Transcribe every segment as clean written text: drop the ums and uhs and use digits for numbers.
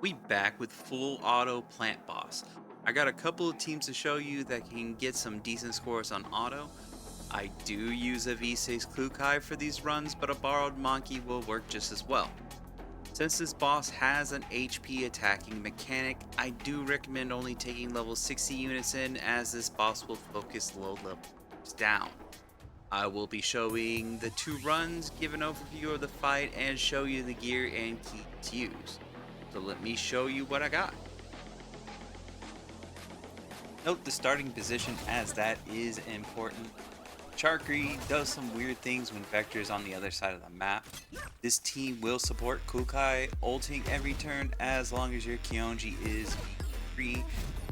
We back with full auto plant boss. I got a couple of teams to show you that can get some decent scores on auto. I do use a V6 Klukai for these runs, but a borrowed monkey will work just as well. Since this boss has an HP attacking mechanic, I do recommend only taking level 60 units in, as this boss will focus low levels down. I will be showing the two runs, give an overview of the fight, and show you the gear and keys used. So let me show you what I got. Note the starting position, as that is important. Charkery does some weird things when Vector is on the other side of the map. This team will support Kukai ulting every turn as long as your Kionji is free.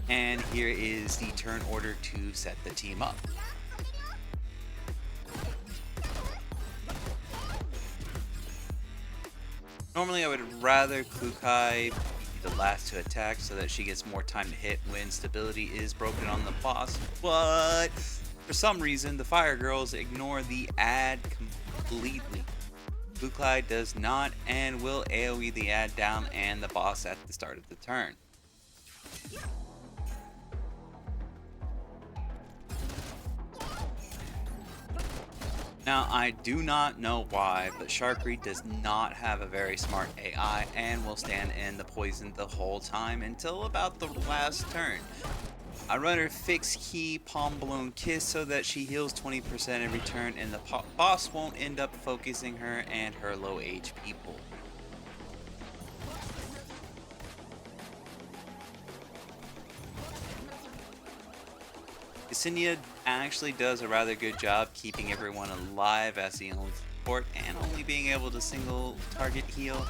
And here is the turn order to set the team up. Normally I would rather Kukai be the last to attack so that she gets more time to hit when stability is broken on the boss, but for some reason the Fire Girls ignore the ad completely. Kukai does not and will AoE the ad down and the boss at the start of the turn. Now, I do not know why, but Sharkery does not have a very smart AI and will stand in the poison the whole time until about the last turn. I run her fixed key Palm Balloon Kiss so that she heals 20% every turn and the boss won't end up focusing her and her low HP pool. Ksenia actually does a rather good job keeping everyone alive as the only support and only being able to single target heal.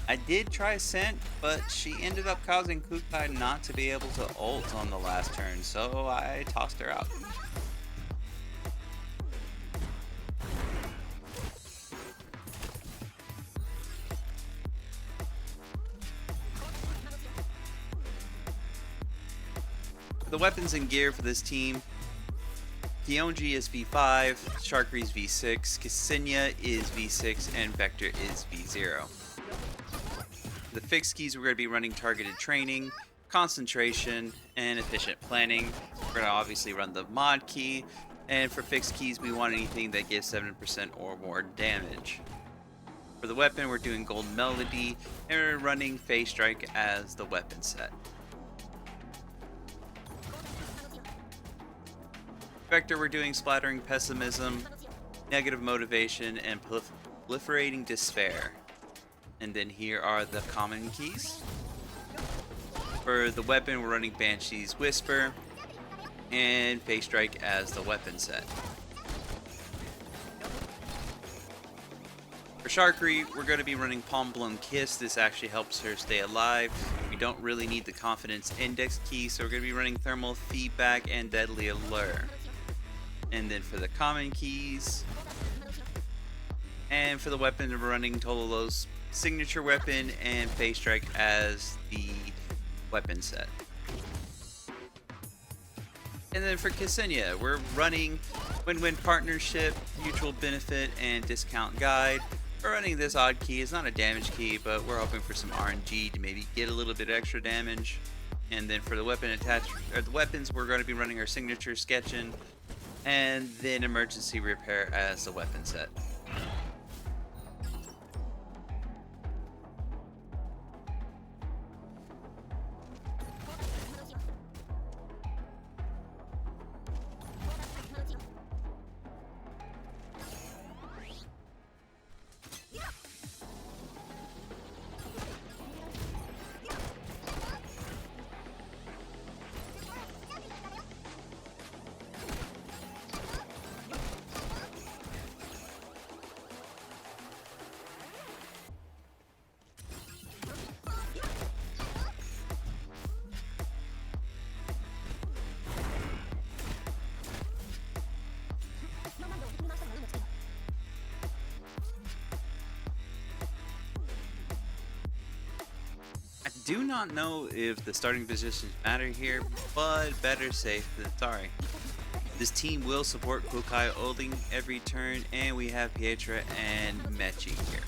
I did try Scent, but she ended up causing Kukai not to be able to ult on the last turn, so I tossed her out. The weapons and gear for this team: Kionji is V5, Sharkery is V6, Ksenia is V6, and Vector is V0. The fixed keys, we're going to be running targeted training, concentration, and efficient planning. We're going to obviously run the mod key, and for fixed keys we want anything that gives 7% or more damage. For the weapon, we're doing Gold Melody, and we're running Phase Strike as the weapon set. Vector, we're doing Splattering Pessimism, Negative Motivation, and Proliferating Despair. And then here are the common keys. For the weapon, we're running Banshee's Whisper and Phase Strike as the weapon set. For Sharkery, we're going to be running Palm Blown Kiss. This actually helps her stay alive. We don't really need the Confidence Index key, so we're going to be running Thermal Feedback and Deadly Allure. And then for the common keys, and for the weapon, we're running Tololo's signature weapon and Phase Strike as the weapon set. And then for Ksenia, we're running Win-Win Partnership, Mutual Benefit, and Discount Guide. We're running this odd key. It's not a damage key, but we're hoping for some RNG to maybe get a little bit extra damage. And then for the weapon the weapons, we're going to be running our signature Sketchin', and then Emergency Repair as the weapon set. Do not know if the starting positions matter here, but better safe than sorry. This team will support Kukai ulting every turn, and we have Pietra and Mechi here.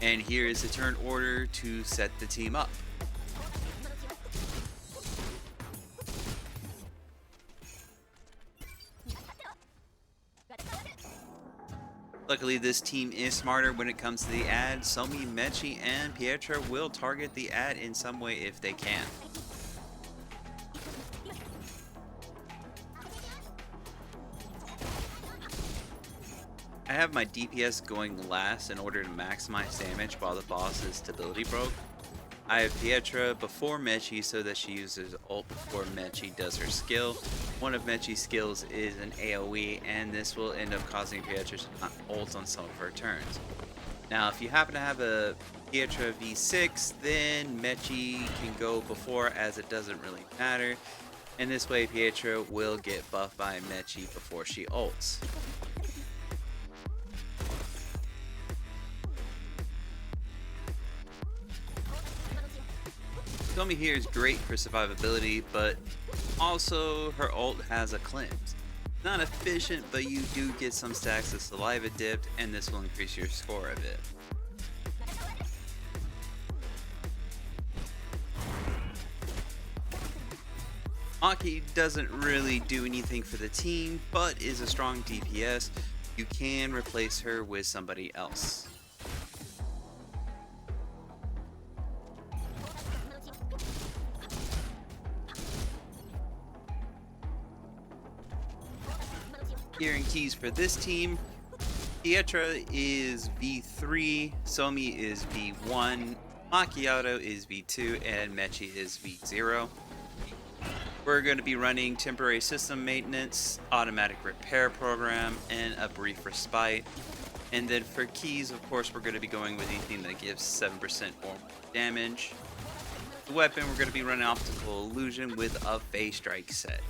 And here is the turn order to set the team up. Luckily, this team is smarter when it comes to the ad. Somi, Mechi, and Pietra will target the ad in some way if they can. I have my DPS going last in order to maximize damage while the boss's stability broke. I have Pietra before Mechi so that she uses ult before Mechi does her skill. One of Mechi's skills is an AoE, and this will end up causing Pietra to not ult on some of her turns. Now, if you happen to have a Pietra V6, then Mechi can go before, as it doesn't really matter. And this way, Pietra will get buffed by Mechi before she ults. Somi here is great for survivability, but also her ult has a cleanse. Not efficient, but you do get some stacks of saliva dipped, and this will increase your score a bit. Maki doesn't really do anything for the team, but is a strong DPS. You can replace her with somebody else. Gearing keys for this team: Pietra is V3, Somi is V1, Macchiato is V2, and Mechi is V0. We're going to be running temporary system maintenance, automatic repair program, and a brief respite. And then for keys, of course, we're going to be going with anything that gives 7% or more damage. The weapon, we're going to be running optical illusion with a phase strike set.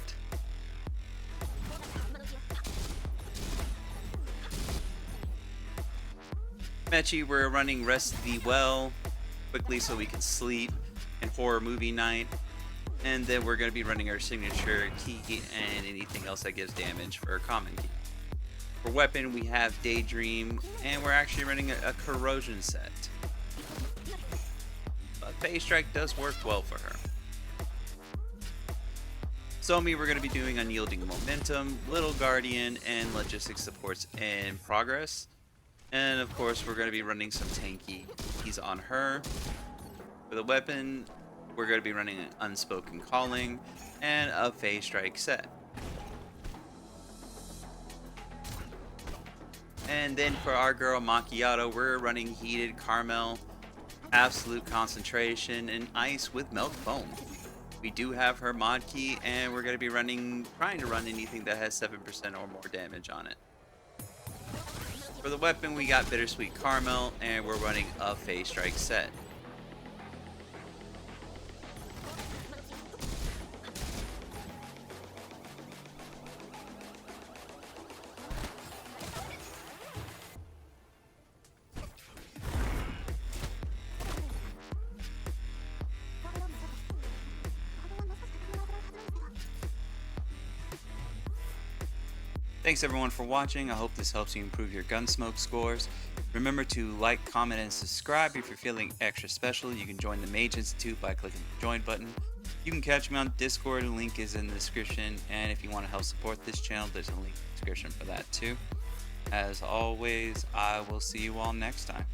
Mechi, we're running Rest Thee Well quickly so we can sleep, and Horror Movie Night. And then we're going to be running our signature key and anything else that gives damage for a common key. For weapon, we have Daydream, and we're actually running a corrosion set. But phase strike does work well for her. Somi, we're going to be doing Unyielding Momentum, Little Guardian, and Logistics Supports in Progress. And of course, we're going to be running some tanky keys on her. For the weapon, we're going to be running an Unspoken Calling and a phase strike set. And then for our girl Macchiato, we're running Heated Caramel, Absolute Concentration, and Ice with Milk Foam. We do have her mod key, and we're going to be trying to run anything that has 7% or more damage on it. For the weapon, we got Bittersweet Caramel, and we're running a phase strike set. Thanks everyone for watching. I hope this helps you improve your Gunsmoke scores. Remember to like, comment, and subscribe. If you're feeling extra special, you can join the Mage Institute by clicking the join button. You can catch me on Discord, the link is in the description. And if you want to help support this channel, there's a link in the description for that too. As always, I will see you all next time.